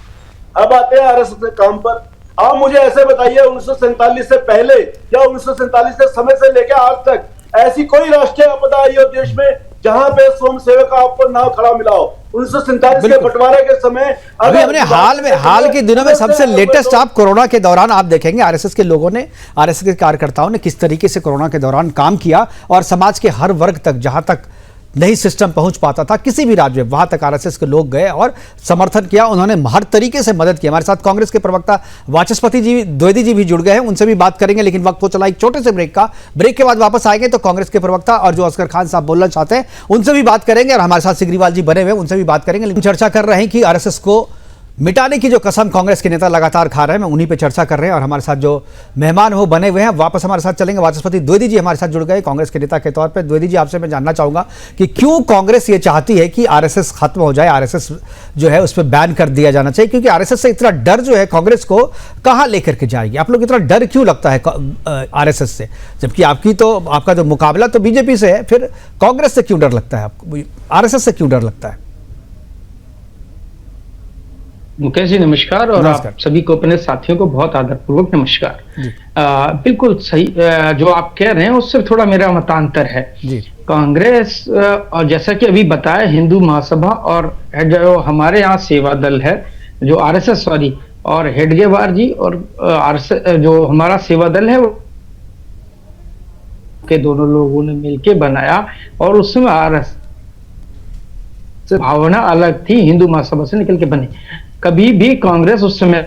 अब आते हैं आरएसएस के काम पर। आप मुझे ऐसे बताइए 1947 से पहले या 1947 के समय से लेकर आज तक ऐसी कोई राष्ट्रीय आपदा आई हो देश में जहां पे स्वयं सेवक आपको नाव खड़ा मिला हो? 1947 के बंटवारे के समय अभी हमने हाल के दिनों में सबसे लेटेस्ट आप कोरोना के दौरान आप देखेंगे आरएसएस के लोगों ने, आरएसएस के कार्यकर्ताओं ने किस तरीके से कोरोना के दौरान काम किया और समाज के हर वर्ग तक, जहां तक नहीं सिस्टम पहुंच पाता था किसी भी राज्य में, वहां तक आरएसएस के लोग गए और समर्थन किया। उन्होंने हर तरीके से मदद की। हमारे साथ कांग्रेस के प्रवक्ता वाचस्पति जी द्विवेदी जी भी जुड़ गए हैं, उनसे भी बात करेंगे, लेकिन वक्त हो चला एक छोटे से ब्रेक का। ब्रेक के बाद वापस आएंगे तो कांग्रेस के प्रवक्ता और जो असगर खान साहब बोलना चाहते हैं उनसे भी बात करेंगे, और हमारे साथ सिग्रीवाल जी बने हुए उनसे भी बात करेंगे। लेकिन चर्चा कर रहे हैं कि आरएसएस को मिटाने की जो कसम कांग्रेस के नेता लगातार खा रहे हैं, मैं उन्हीं पे चर्चा कर रहे हैं। और हमारे साथ जो मेहमान हो बने हुए हैं वापस हमारे साथ चलेंगे। वाचस्पति द्विवेदी जी हमारे साथ जुड़ गए कांग्रेस के नेता के तौर पे। द्विवेदी जी, आपसे मैं जानना चाहूंगा कि क्यों कांग्रेस ये चाहती है कि आरएसएस खत्म हो जाए, आरएसएस जो है उस पर बैन कर दिया जाना चाहिए, क्योंकि आरएसएस से इतना डर जो है कांग्रेस को कहां लेकर के जाएगी? आप लोग इतना डर क्यों लगता है आरएसएस से, जबकि आपका जो मुकाबला तो बीजेपी से है, फिर कांग्रेस से क्यों डर लगता है आपको, आरएसएस से क्यों डर लगता है? मुकेश जी नमस्कार, और आप सभी को अपने साथियों को बहुत आदरपूर्वक नमस्कार। बिल्कुल सही जो आप कह रहे हैं उससे थोड़ा मेरा मतांतर है जी। कांग्रेस और जैसा कि अभी बताया हिंदू महासभा और जो हमारे यहाँ सेवा दल है, जो आरएसएस सॉरी, और हेडगेवार जी और आरएसएस जो हमारा सेवा दल है वो के दोनों लोगों ने मिलके बनाया, और उसमें आरएसएस भावना अलग थी, हिंदू महासभा से निकल के बनी। कभी भी कांग्रेस उस समय,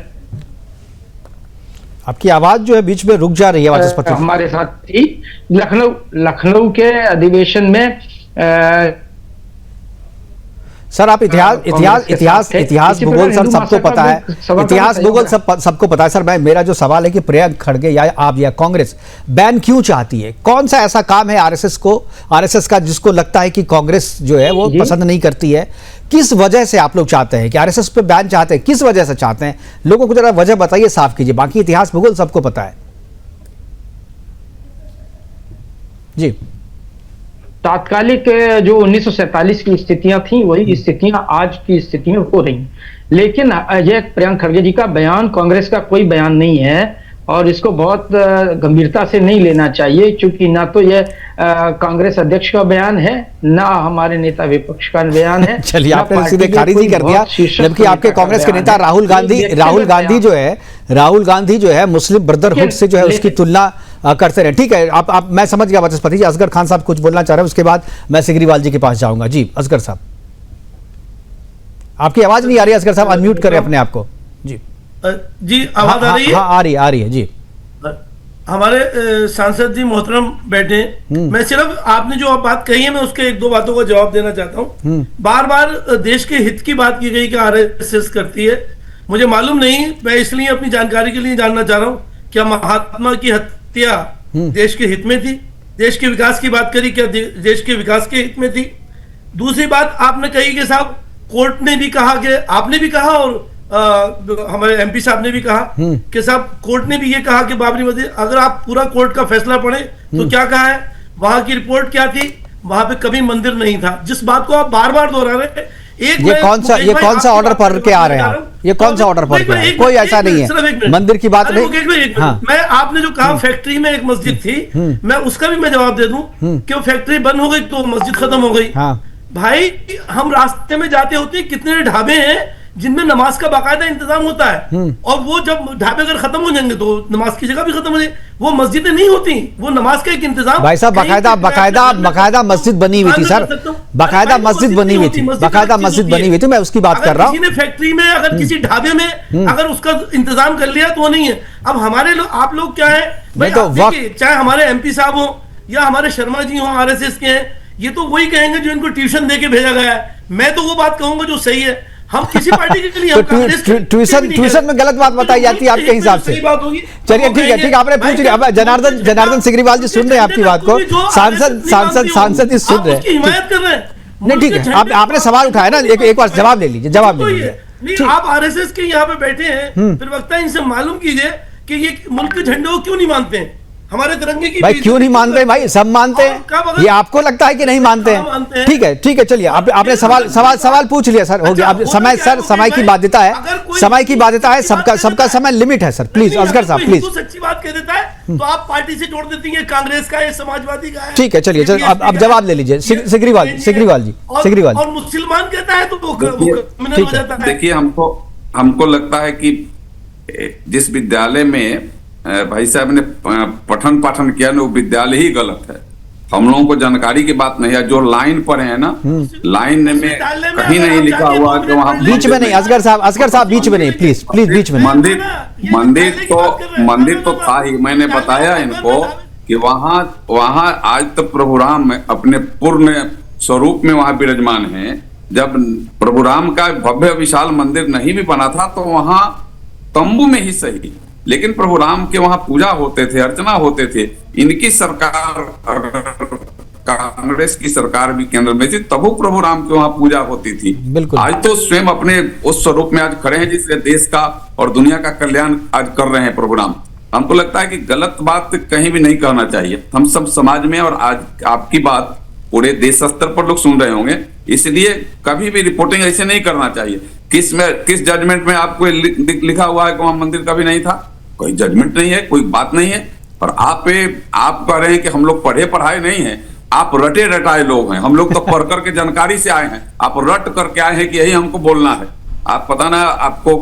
आपकी आवाज जो है बीच में रुक जा रही है वाचस्पति। हमारे साथ थी लखनऊ के अधिवेशन में सर आप इतिहास भूगोल सर सबको पता है, इतिहास भूगोल सबको पता है सर। मेरा जो सवाल है कि प्रियंक खड़गे या आप या कांग्रेस बैन क्यों चाहती है? कौन सा ऐसा काम है आरएसएस का जिसको लगता है कि कांग्रेस जो है वो पसंद नहीं करती है? किस वजह से आप लोग चाहते हैं कि आरएसएस पे बैन चाहते हैं? किस वजह से चाहते हैं? लोगों को जरा वजह बताइए, साफ कीजिए। बाकी इतिहास भूगोल सबको पता है जी। तात्कालिक जो 1947 की स्थितियां थी वही स्थितियां आज की स्थिति में हो रही, लेकिन यह प्रियंक खड़गे जी का बयान कांग्रेस का कोई बयान नहीं है, और इसको बहुत गंभीरता से नहीं लेना चाहिए, क्योंकि ना तो यह कांग्रेस अध्यक्ष का बयान है, ना हमारे नेता विपक्ष का बयान है। चलिए आपने सीधे खारिज ही कर दिया, जबकि आपके कांग्रेस के नेता राहुल गांधी जो है मुस्लिम ब्रदरहुड से जो है उसकी तुलना करते रहे। ठीक है, आप मैं समझ गया वाचस्पति जी। असगर खान साहब कुछ बोलना चाह रहे हैं, उसके बाद मैं सिग्रीवाल जी के पास जाऊंगा। जी असगर साहब, आपकी आवाज नहीं आ रही है। असगर साहब अनम्यूट करें अपने आप को। जी आवाज आ रही है? आ रही है जी। हमारे सांसद जी मोहतरम बैठे, मैं सिर्फ आपने जो बात कही है मैं उसके एक दो बातों का जवाब देना चाहता हूँ। बार बार देश के हित की बात की गई कि आरएसएस करती है, मुझे मालूम नहीं, मैं इसलिए अपनी जानकारी के लिए जानना चाह रहा हूँ, क्या महात्मा की हत्या देश के हित में थी? देश के विकास की बात करी, क्या देश के विकास के हित में थी? दूसरी बात आपने कही कि साहब कोर्ट ने भी कहा कि आपने भी कहा और हमारे एमपी साहब ने भी कहा कि साहब कोर्ट ने भी ये कहा कि बाबरी मस्जिद, अगर आप पूरा कोर्ट का फैसला पढ़े तो क्या कहा है, वहां की रिपोर्ट क्या थी, वहां पे कभी मंदिर नहीं था। जिस बात को आप बार बार दोहरा रहे हैं, ये कौन सा ऑर्डर पढ़ के आ रहे हैं आप? ये कौन सा ऑर्डर पढ़ के आ रहे हैं? कोई ऐसा नहीं है, मंदिर की बात नहीं। हाँ। मैं आपने जो कहा फैक्ट्री में एक मस्जिद थी, मैं उसका भी मैं जवाब दे दूं कि वो फैक्ट्री बंद हो गई तो मस्जिद खत्म हो गई। भाई हम रास्ते में जाते होते हैं, कितने ढाबे हैं जिनमें नमाज का बाकायदा इंतजाम होता है, और वो जब ढाबे अगर खत्म हो जाएंगे तो नमाज की जगह भी खत्म हो जाएगी। वो मस्जिदें नहीं होती, वो नमाज का एक इंतजाम। भाई साहब बाकायदा मस्जिद बनी हुई थी सर, बाकायदा मस्जिद बनी हुई थी, मैं उसकी बात कर रहा हूँ। किसी ने फैक्ट्री में अगर किसी ढाबे में अगर उसका इंतजाम कर लिया तो वो नहीं है। अब हमारे लोग, आप लोग क्या है भाई, चाहे हमारे एमपी साहब हो या हमारे शर्मा जी हो आरएसएस के हैं, ये तो वही कहेंगे जो इनको ट्यूशन देके भेजा गया है। मैं तो वो बात कहूंगा जो सही है। हम किसी पार्टी के लिए ट्यूशन में गलत बात बताई जाती है आपके हिसाब से? चलिए ठीक है, आपने पूछ लिया। अब जनार्दन सिग्रीवाल जी सुन रहे हैं आपकी बात को, सांसद जी सुन रहे हैं, हिमायत कर रहे हैं। नहीं ठीक है, आपने सवाल उठाया ना, एक बार जवाब ले लीजिए। आप आरएसएस के यहाँ पे बैठे हैं, फिर वक्ता इनसे मालूम कीजिए कि ये मुल्क के झंडे को क्यों नहीं मानते हैं। हमारे तिरंगे की भाई क्यों नहीं मानते भाई? सब मानते और कब हैं। अगर- ये आपको लगता है कि नहीं मानते हाँ, मानते हैं? हैं। ठीक है, ठीक है, चलिए आपने सवाल पूछ लिया सर, हो गया। अब समय सर, समय की बाध्यता है, समय की बाध्यता है, सबका समय लिमिट है सर। प्लीज असगर साहब प्लीज। सच्ची बात कह देता है तो आप पार्टी से जोड़ देती है, कांग्रेस का है, समाजवादी का है। ठीक है, चलिए अब जवाब ले लीजिए सिग्रीवाल जी, सिग्रीवाल। और मुसलमान कहता है तो वो क्रिमिनल हो जाता है। देखिए हमको लगता है कि जिस विद्यालय में भाई साहब ने पठन पाठन किया ना, वो विद्यालय ही गलत है। हम लोगों को जानकारी की बात नहीं है। जो लाइन पर है ना, लाइन में कहीं नहीं लिखा हुआ कि वहाँ बीच में नहीं, असगर साहब बीच में नहीं, प्लीज बीच में नहीं। मंदिर तो था ही। मैंने बताया इनको कि वहाँ आज तक प्रभु राम अपने पूर्ण स्वरूप में वहाँ विराजमान हैं। जब प्रभु राम का भव्य विशाल मंदिर नहीं भी बना था तो वहाँ तंबू में ही सही, लेकिन प्रभु राम के वहां पूजा होते थे, अर्चना होते थे। इनकी सरकार, कांग्रेस की सरकार भी केंद्र में थी, तब प्रभु राम के वहां पूजा होती थी। बिल्कुल। आज तो स्वयं अपने उस स्वरूप में आज खड़े हैं जिससे देश का और दुनिया का कल्याण आज कर रहे हैं प्रभु राम। हमको लगता है कि गलत बात कहीं भी नहीं कहना चाहिए। हम सब समाज में, और आज आपकी बात पूरे देश स्तर पर लोग सुन रहे होंगे, इसलिए कभी भी रिपोर्टिंग ऐसे नहीं करना चाहिए। किस जजमेंट में आपको लिखा हुआ है कि वहां मंदिर कभी नहीं था? कोई जजमेंट नहीं है, कोई बात नहीं है। और आप कह रहे हैं कि हम लोग पढ़े पढ़ाए नहीं हैं। आप रटे रटाए लोग हैं। हम लोग तो पढ़ करके जानकारी से आए हैं, आप रट करके आए हैं कि यही हमको बोलना है। आप पता ना आपको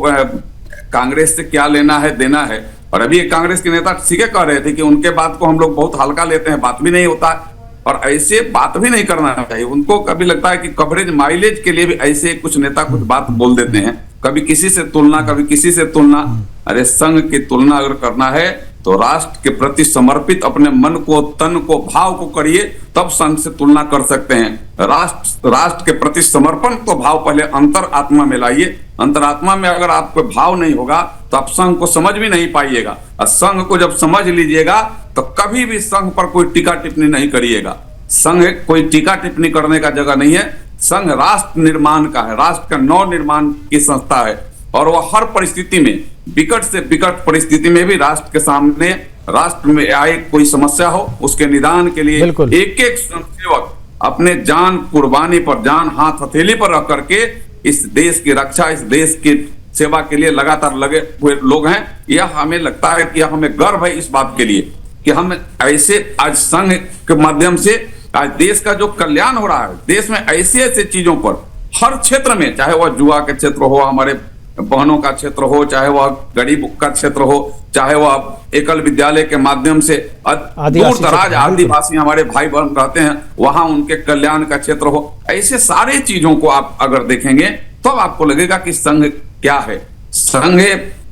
कांग्रेस से क्या लेना है देना है। और अभी एक कांग्रेस के नेता सीधे कह रहे थे कि उनके बात को हम लोग बहुत हल्का लेते हैं, बात भी नहीं होता है। और ऐसे बात भी नहीं करना चाहिए। उनको कभी लगता है कि कवरेज माइलेज के लिए भी ऐसे कुछ नेता कुछ बात बोल देते हैं, कभी किसी से तुलना, कभी किसी से तुलना। अरे संघ की तुलना अगर करना है तो राष्ट्र के प्रति समर्पित अपने मन को, तन को, भाव को करिए, तब संघ से तुलना कर सकते हैं। राष्ट्र के प्रति समर्पण तो भाव पहले अंतर आत्मा में लाइए। अंतरात्मा में अगर आपको भाव नहीं होगा तो आप संघ को समझ भी नहीं पाइएगा। और संघ को जब समझ लीजिएगा तो कभी भी संघ पर कोई टीका टिप्पणी नहीं करिएगा। संघ कोई टीका टिप्पणी करने का जगह नहीं है। संघ राष्ट्र निर्माण का है, राष्ट्र का नव निर्माण की संस्था है। और वह हर परिस्थिति में, विकट से विकट परिस्थिति में भी राष्ट्र के सामने, राष्ट्र में आए कोई समस्या हो उसके निदान के लिए एक एक स्वयंसेवक अपने जान कुर्बानी पर, जान हाथ हथेली पर रख करके इस देश की रक्षा, इस देश की सेवा के लिए लगातार लगे हुए लोग हैं। यह हमें लगता है कि हमें गर्व है इस बात के लिए कि हम ऐसे आज संघ के माध्यम से आज देश का जो कल्याण हो रहा है, देश में ऐसे ऐसे चीजों पर हर क्षेत्र में, चाहे वह जुआ के क्षेत्र हो, हमारे बहनों का क्षेत्र हो, चाहे वह गरीब का क्षेत्र हो, चाहे वह एकल विद्यालय के माध्यम से दूर दराज आदिवासी हमारे भाई बहन रहते हैं, वहां उनके कल्याण का क्षेत्र हो, ऐसे सारे चीजों को आप अगर देखेंगे तब आपको लगेगा कि संघ क्या है। संघ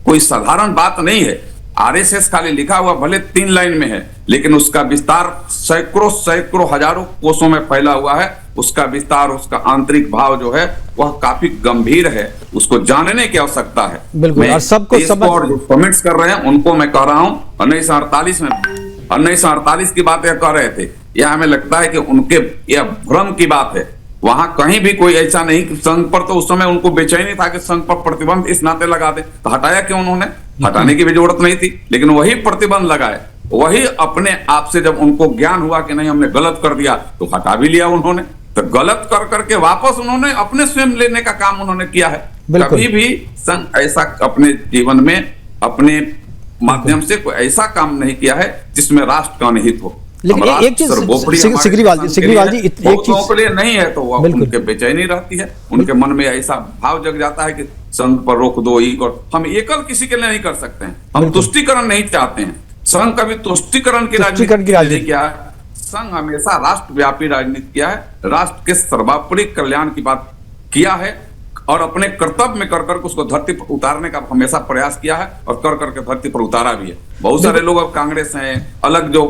कोई साधारण बात नहीं है। आरएसएस खाली लिखा हुआ भले 3 लाइन में है, लेकिन उसका विस्तार सैकड़ों हजारों कोसों में फैला हुआ है। उसका विस्तार, उसका आंतरिक भाव जो है वह काफी गंभीर है। उसको जानने की आवश्यकता है। बिल्कुल। और सबको और जो कमेंट्स कर रहे हैं उनको मैं कह रहा हूं, 1948 की बात कह रहे थे, यह हमें लगता है कि उनके यह भ्रम की बात है। वहां कहीं भी कोई ऐसा नहीं कि संघ पर, तो उस समय उनको बेचैनी था कि संघ पर प्रतिबंध इस नाते लगा दे, तो हटाया क्यों उन्होंने? हटाने की भी जरूरत नहीं थी, लेकिन वही प्रतिबंध लगाए। वही अपने आप से जब उनको ज्ञान हुआ कि नहीं हमने गलत कर दिया तो हटा भी लिया उन्होंने। तो गलत कर करके वापस उन्होंने अपने स्वयं लेने का काम उन्होंने किया है। कभी भी संघ ऐसा अपने जीवन में अपने माध्यम से कोई ऐसा काम नहीं किया है जिसमें राष्ट्र का निहित हो। लेकिन एक चीज सिग्रीवाल जी एक चीज के लिए नहीं है तो उनके बेचैनी रहती है, उनके मन में ऐसा भाव जग जाता है कि संघ पर रोक दो, हम एकल किसी के लिए नहीं कर सकते हैं। हम तुष्टिकरण नहीं चाहते हैं। संघ कभी तुष्टिकरण की राजनीति किया है। संघ हमेशा राष्ट्रव्यापी राजनीति किया है, राष्ट्र के सर्वोपरि कल्याण की बात किया है और अपने कर्तव्य में कर करके उसको धरती पर उतारने का हमेशा प्रयास किया है और कर करके धरती पर उतारा भी है। बहुत सारे लोग अब कांग्रेस हैं, अलग जो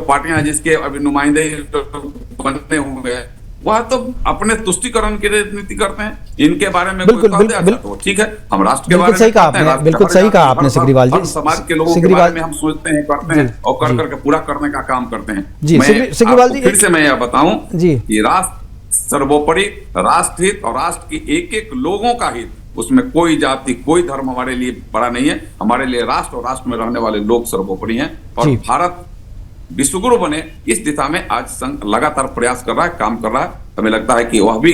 पार्टियां हैं जिसके अभी नुमाइंदे बनने हुए हैं, वह तो अपने तुष्टिकरण की राजनीति करते हैं। इनके बारे में बिल्कुल ठीक है, हम राष्ट्र के बारे में सही कहा आपने, बिल्कुल सही कहा आपने सिग्रीवाल जी। समाज के लोगों के बारे में हम सोचते हैं, करते हैं और कर करके पूरा करने का काम करते हैं। जी सिग्रीवाल जी, फिर से मैं यह बताऊं जी कि राष्ट्र सर्वोपरि, राष्ट्र हित और राष्ट्र की एक एक लोगों का हित उसमें कोई जाति कोई धर्म हमारे लिए बड़ा नहीं है। हमारे लिए राष्ट्र और राष्ट्र में रहने वाले लोग सर्वोपरि हैं और भारत विश्वगुरु बने इस दिशा में आज संघ लगातार प्रयास कर रहा है, काम कर रहा है। हमें लगता है कि वह भी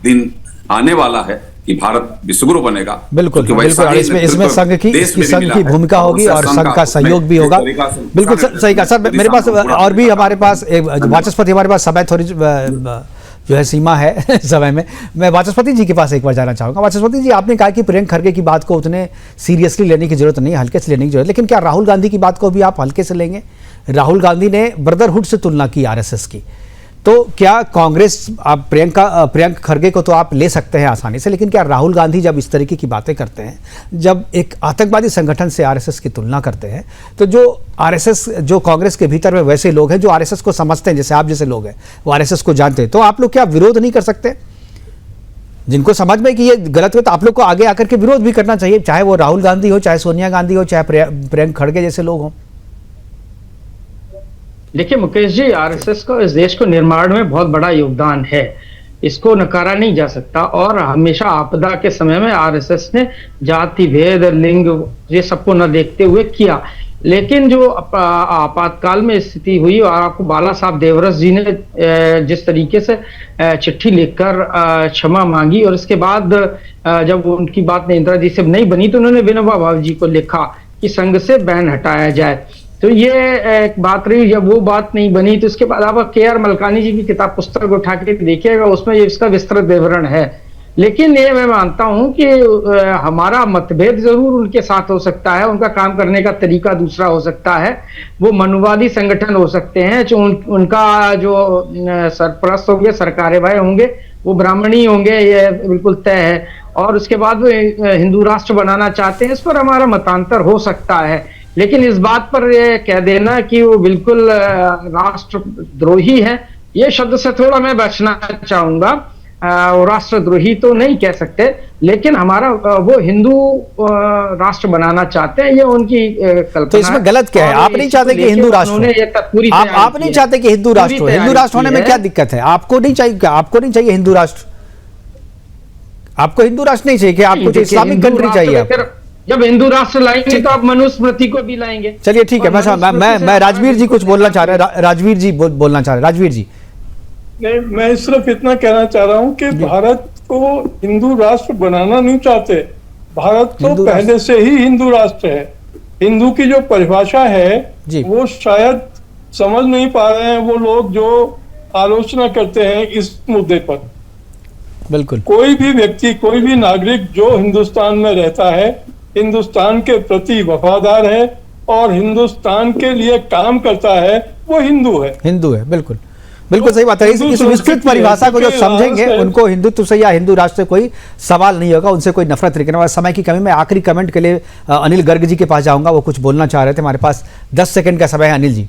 दिन आने वाला है कि भारत विश्वगुरु बनेगा। बिल्कुल बिल्कुल, इसमें संघ की भूमिका होगी और संघ का सहयोग भी होगा। बिल्कुल सही कहा सर। मेरे पास और भी हमारे पास वाचस्पति, हमारे पास समय थोड़ी जो है सीमा है समय में। मैं वाचस्पति जी के पास एक बार जाना चाहूंगा। वाचस्पति जी, आपने कहा कि प्रियंका खड़गे की बात को उतने सीरियसली लेने की जरूरत नहीं, हल्के से लेने की जरूरत, लेकिन क्या राहुल गांधी की बात को भी आप हल्के से लेंगे? राहुल गांधी ने ब्रदरहुड से तुलना की आरएसएस की, तो क्या कांग्रेस, आप प्रियंका खड़गे को तो आप ले सकते हैं आसानी से, लेकिन क्या राहुल गांधी जब इस तरीके की बातें करते हैं, जब एक आतंकवादी संगठन से आरएसएस की तुलना करते हैं, तो जो आरएसएस, जो कांग्रेस के भीतर में वैसे लोग हैं जो आरएसएस को समझते हैं, जैसे आप जैसे लोग हैं वो आरएसएस को जानते हैं, तो आप लोग क्या विरोध नहीं कर सकते? जिनको समझ में कि ये गलत हो तो आप लोग को आगे आकर के विरोध भी करना चाहिए, चाहे वो राहुल गांधी हो, चाहे सोनिया गांधी हो, चाहे प्रियंका खड़गे जैसे लोग हों। देखिए मुकेश जी, आरएसएस का इस देश को निर्माण में बहुत बड़ा योगदान है, इसको नकारा नहीं जा सकता। और हमेशा आपदा के समय में आरएसएस ने जाति भेद, लिंग, ये सबको न देखते हुए किया। लेकिन जो आपातकाल में स्थिति हुई और आपको बाला साहब देवरस जी ने जिस तरीके से चिट्ठी लिखकर क्षमा मांगी, और इसके बाद जब उनकी बात इंदिरा जी से नहीं बनी तो उन्होंने विनोबा भावे जी को लिखा कि संघ से बैन हटाया जाए। तो ये एक बात रही। जब वो बात नहीं बनी तो इसके बाद आप KR मलकानी जी की किताब पुस्तक उठा के देखिएगा, उसमें ये इसका विस्तृत विवरण है। लेकिन ये मैं मानता हूं कि हमारा मतभेद जरूर उनके साथ हो सकता है, उनका काम करने का तरीका दूसरा हो सकता है, वो मनुवादी संगठन हो सकते हैं, जो उनका जो सरपरस्त होंगे, सरकारेबाई होंगे, वो ब्राह्मणी होंगे, ये बिल्कुल तय है। और उसके बाद वो हिंदू राष्ट्र बनाना चाहते हैं, इस पर हमारा मतांतर हो सकता है। लेकिन इस बात पर ये कह देना कि वो बिल्कुल राष्ट्रद्रोही है, ये शब्द से थोड़ा मैं बचना चाहूंगा। वो राष्ट्रद्रोही तो नहीं कह सकते, लेकिन हमारा वो हिंदू राष्ट्र बनाना चाहते हैं, ये उनकी कल्पना। तो इसमें गलत क्या है? आप नहीं चाहते कि हिंदू राष्ट्र हो? आप नहीं चाहते कि हिंदू राष्ट्र हो? हिंदू राष्ट्र होने में क्या दिक्कत है? आपको नहीं चाहिए क्या? आपको नहीं चाहिए हिंदू राष्ट्र? आपको हिंदू राष्ट्र नहीं चाहिए कि आपको इस्लामिक कंट्री चाहिए? जब हिंदू राष्ट्र लाएंगे तो आप मनुस्मृति को भी लाएंगे। चलिए ठीक है, मैं राजवीर जी कुछ बोलना चाह रहे हैं। राजवीर जी बोलना चाह रहे हैं। राजवीर जी। नहीं, मैं सिर्फ इतना कहना चाह रहा हूं कि भारत को हिंदू राष्ट्र बनाना नहीं चाहते। भारत तो पहले से ही हिंदू राष्ट्र है। हिंदू की जो परिभाषा है वो शायद समझ नहीं पा रहे हैं वो लोग जो आलोचना करते हैं इस मुद्दे पर। बिल्कुल, कोई भी व्यक्ति, कोई भी नागरिक जो हिंदुस्तान में रहता है, हिंदुस्तान के प्रति वफादार है और हिंदुस्तान के लिए काम करता है, वो हिंदू है। हिंदू है, बिल्कुल बिल्कुल सही बात है। इस विस्तृत परिभाषा को जो समझेंगे उनको हिंदुत्व से या हिंदू राष्ट्र से कोई सवाल नहीं होगा, उनसे कोई नफरत नहीं करना। समय की कमी में आखिरी कमेंट के लिए अनिल गर्ग जी के पास जाऊंगा, वो कुछ बोलना चाह रहे थे। हमारे पास 10 सेकंड का समय है। अनिल जी।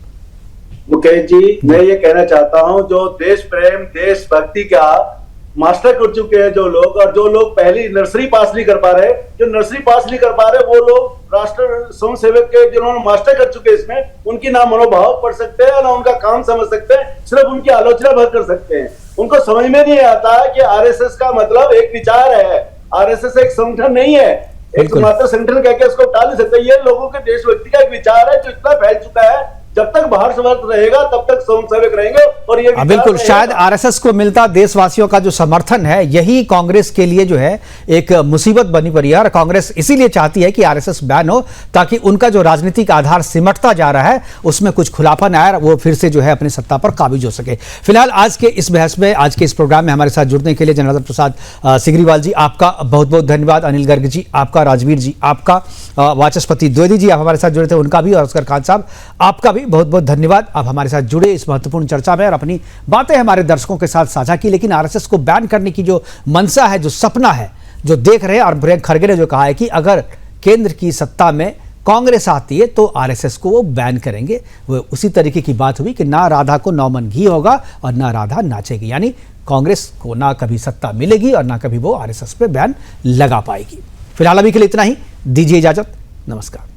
मुकेश जी, मैं ये कहना चाहता हूँ, जो देश प्रेम, देशभक्ति का मास्टर कर चुके हैं जो लोग, और जो लोग पहली नर्सरी पास नहीं कर पा रहे, जो नर्सरी पास नहीं कर पा रहे, वो लोग राष्ट्र स्वयं सेवक के जिन्होंने मास्टर कर चुके इसमें, उनकी ना मनोभाव पढ़ सकते हैं, ना उनका काम समझ सकते हैं, सिर्फ उनकी आलोचना भर कर सकते हैं। उनको समझ में नहीं आता कि आरएसएस का मतलब एक विचार है, आरएसएस एक संगठन नहीं है, एक मात्र संगठन कहकर उसको टाल नहीं सकते। ये लोगों के देशभक्ति का एक विचार है जो इतना फैल चुका है, जब तक बाहर समर्थ रहेगा तब तक स्वयंसेवक रहेंगे। और ये बिल्कुल, शायद आरएसएस को मिलता देशवासियों का जो समर्थन है, यही कांग्रेस के लिए जो है एक मुसीबत बनी पड़ी है। और कांग्रेस इसीलिए चाहती है कि आरएसएस बैन हो, ताकि उनका जो राजनीतिक आधार सिमटता जा रहा है उसमें कुछ खुलापन आए, वो फिर से जो है अपनी सत्ता पर काबिज हो सके। फिलहाल आज के इस बहस में, आज के इस प्रोग्राम में हमारे साथ जुड़ने के लिए जनार्दन प्रसाद सिग्रीवाल जी आपका बहुत बहुत धन्यवाद। अनिल गर्ग जी आपका, राजवीर जी आपका, वाचस्पति द्विवेदी जी आप हमारे साथ जुड़े थे, उनका भी, और असगर खान साहब आपका भी बहुत बहुत धन्यवाद। आप हमारे साथ जुड़े इस महत्वपूर्ण चर्चा में और अपनी बातें हमारे दर्शकों के साथ साझा की। लेकिन आरएसएस को बैन करने की जो मनसा है, जो सपना है, जो देख रहे हैं, और प्रियंका खड़गे ने जो कहा है कि अगर केंद्र की सत्ता में कांग्रेस आती है तो आरएसएस को वो बैन करेंगे, वो उसी तरीके की बात हुई कि ना राधा को 9 मन घी होगा और ना राधा नाचेगी। यानी कांग्रेस को ना कभी सत्ता मिलेगी और ना कभी वो आरएसएस पे बैन लगा पाएगी। फिलहाल अभी के लिए इतना ही, दीजिए इजाजत, नमस्कार।